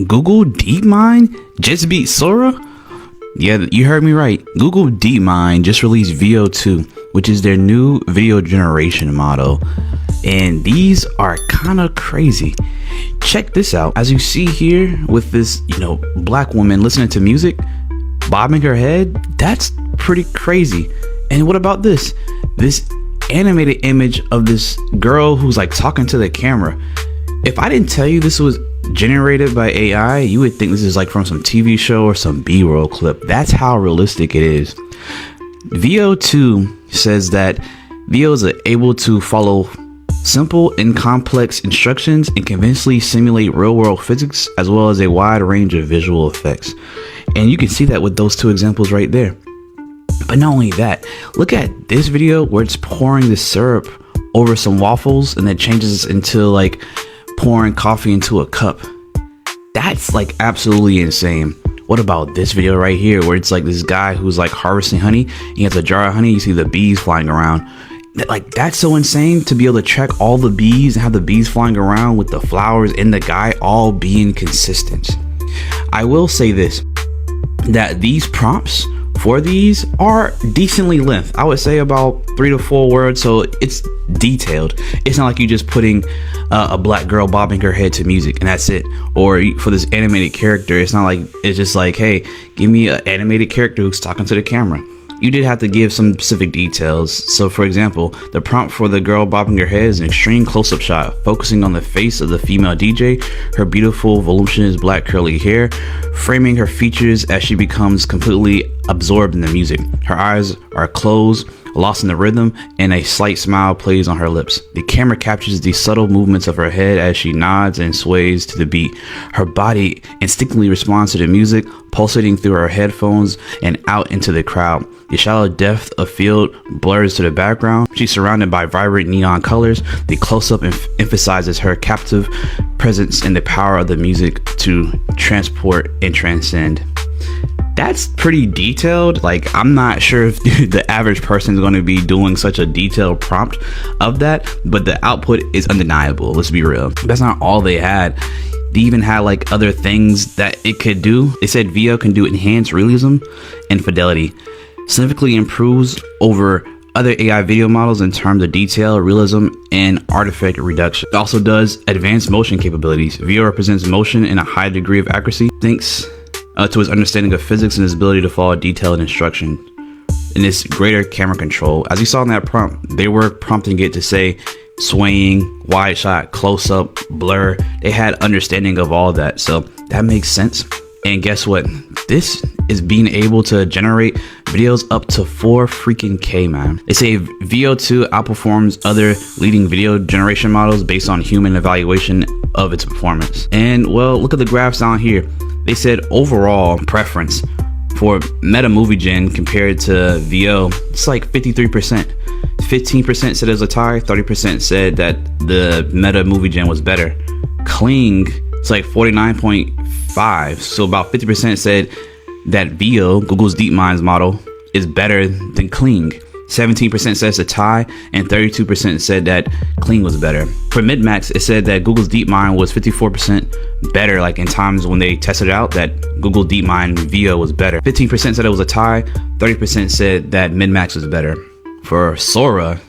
Google DeepMind just beat Sora? Yeah, you heard me right. Google DeepMind just released VO2, which is their new video generation model. And these are kind of crazy. Check this out. As you see here with this, black woman listening to music, bobbing her head, that's pretty crazy. And what about this? This animated image of this girl who's like talking to the camera. If I didn't tell you this was generated by AI, you would think this is like from some TV show or some B-roll clip. That's how realistic it is. VO2 says that VOs are able to follow simple and complex instructions and convincingly simulate real-world physics, as well as a wide range of visual effects. And you can see that with those two examples right there. But not only that, look at this video where it's pouring the syrup over some waffles and then changes into like pouring coffee into a cup. That's like absolutely insane. What about this video right here where it's like this guy who's like harvesting honey? He has a jar of honey. You see the bees flying around. Like, that's so insane to be able to track all the bees and have the bees flying around with the flowers and the guy all being consistent. I will say this, that these prompts for these are decently length. I would say about 3 to 4 words, so it's detailed. It's not like you just putting a black girl bobbing her head to music and that's it. Or for this animated character, it's not like it's just like, hey, give me an animated character who's talking to the camera. You did have to give some specific details. So for example, the prompt for the girl bobbing her head is an extreme close-up shot focusing on the face of the female DJ, her beautiful voluptuous black curly hair, framing her features as she becomes completely absorbed in the music. Her eyes are closed, lost in the rhythm, and a slight smile plays on her lips. The camera captures the subtle movements of her head as she nods and sways to the beat. Her body instinctively responds to the music, pulsating through her headphones and out into the crowd. The shallow depth of field blurs to the background. She's surrounded by vibrant neon colors. The close-up emphasizes her captive presence and the power of the music to transport and transcend. That's pretty detailed. Like, I'm not sure if the average person is going to be doing such a detailed prompt of that, but the output is undeniable. Let's be real. That's not all they had. They even had like other things that it could do. They said VO can do enhanced realism and fidelity, significantly improves over other AI video models in terms of detail, realism, and artifact reduction. It also does advanced motion capabilities. VO represents motion in a high degree of accuracy, thanks to his understanding of physics and his ability to follow detailed instruction. And this greater camera control. As you saw in that prompt, they were prompting it to say swaying, wide shot, close up, blur. They had understanding of all that, so that makes sense. And guess what? This is being able to generate videos up to 4 freaking K, man. They say VO2 outperforms other leading video generation models based on human evaluation of its performance. And well, look at the graphs down here. They said overall preference for Meta Movie Gen compared to VO, it's like 53%. 15% said it was a tie, 30% said that the Meta Movie Gen was better. Kling, it's like 49.5, so about 50% said that VO, Google's DeepMind's model, is better than Kling. 17% says a tie, and 32% said that Kling was better. For mid-max, it said that Google's DeepMind was 54% better, like in times when they tested it out, that Google DeepMind VO was better. 15% said it was a tie, 30% said that mid-max was better. For Sora,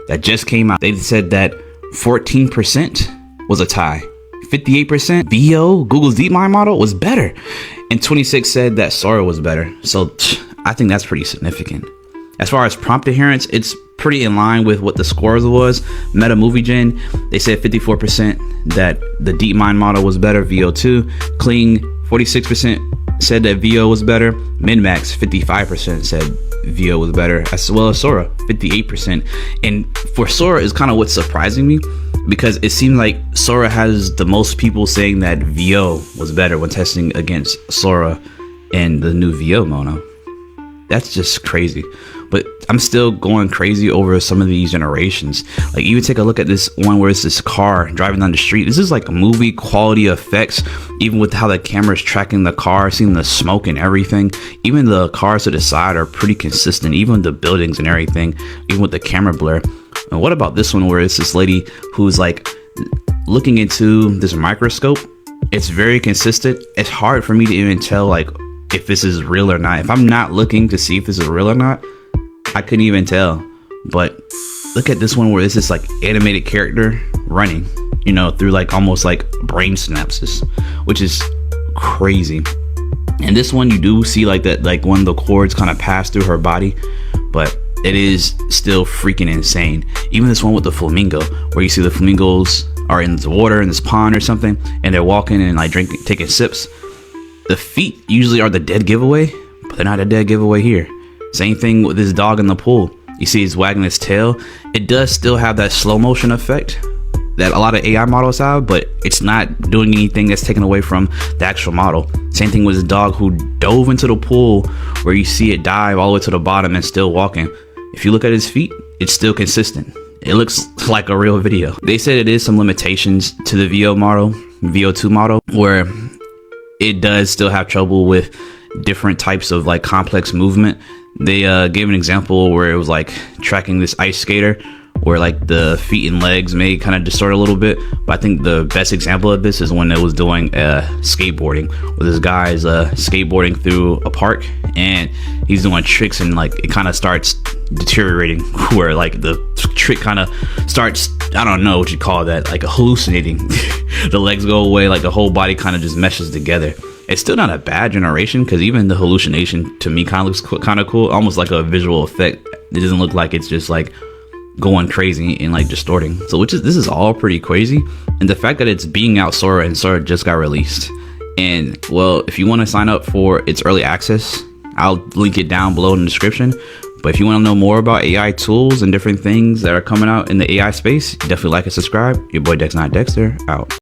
that just came out, they said that 14% was a tie. 58% VO, Google's DeepMind model, was better. And 26 said that Sora was better. So I think that's pretty significant. As far as prompt adherence, it's pretty in line with what the scores was. Meta Movie Gen, they said 54% that the DeepMind model was better, VO2. Kling, 46% said that VO was better. Minmax, 55% said VO was better, as well as Sora, 58%. And for Sora is kind of what's surprising me, because it seemed like Sora has the most people saying that VO was better when testing against Sora and the new VO mono. That's just crazy. But I'm still going crazy over some of these generations. Like, even take a look at this one where it's this car driving down the street. This is like movie quality effects, even with how the camera's tracking the car, seeing the smoke and everything. Even the cars to the side are pretty consistent, even the buildings and everything, even with the camera blur. And what about this one where it's this lady who's like looking into this microscope It's very consistent. It's hard for me to even tell like if this is real or not. If I'm not looking to see if this is real or not, I couldn't even tell. But look at this one where it's this like animated character running, you know, through like almost like brain synapses, which is crazy. And this one you do see like that, like one of the cords kind of pass through her body, but it is still freaking insane. Even this one with the flamingo, where you see the flamingos are in the water in this pond or something, and they're walking and like drinking, taking sips. The feet usually are the dead giveaway, but they're not a dead giveaway here. Same thing with this dog in the pool. You see he's wagging his tail. It does still have that slow motion effect that a lot of AI models have, but it's not doing anything that's taken away from the actual model. Same thing with this dog who dove into the pool, where you see it dive all the way to the bottom and still walking. If you look at his feet, it's still consistent. It looks like a real video. They said it is some limitations to the VO2 model, where it does still have trouble with different types of like complex movement. They gave an example where it was like tracking this ice skater, where like the feet and legs may kind of distort a little bit. But I think the best example of this is when it was doing skateboarding, where this guy is skateboarding through a park and he's doing tricks, and like it kind of starts deteriorating, where like the trick kind of starts, I don't know what you call that, like hallucinating. The legs go away, like the whole body kind of just meshes together. It's still not a bad generation, because even the hallucination to me kind of looks kind of cool, almost like a visual effect. It doesn't look like it's just like going crazy and like distorting. So this is all pretty crazy. And the fact that it's being out Sora, and Sora just got released. And well, if you want to sign up for its early access, I'll link it down below in the description. But if you want to know more about AI tools and different things that are coming out in the AI space, definitely like and subscribe. Your boy Dex9Dexter out.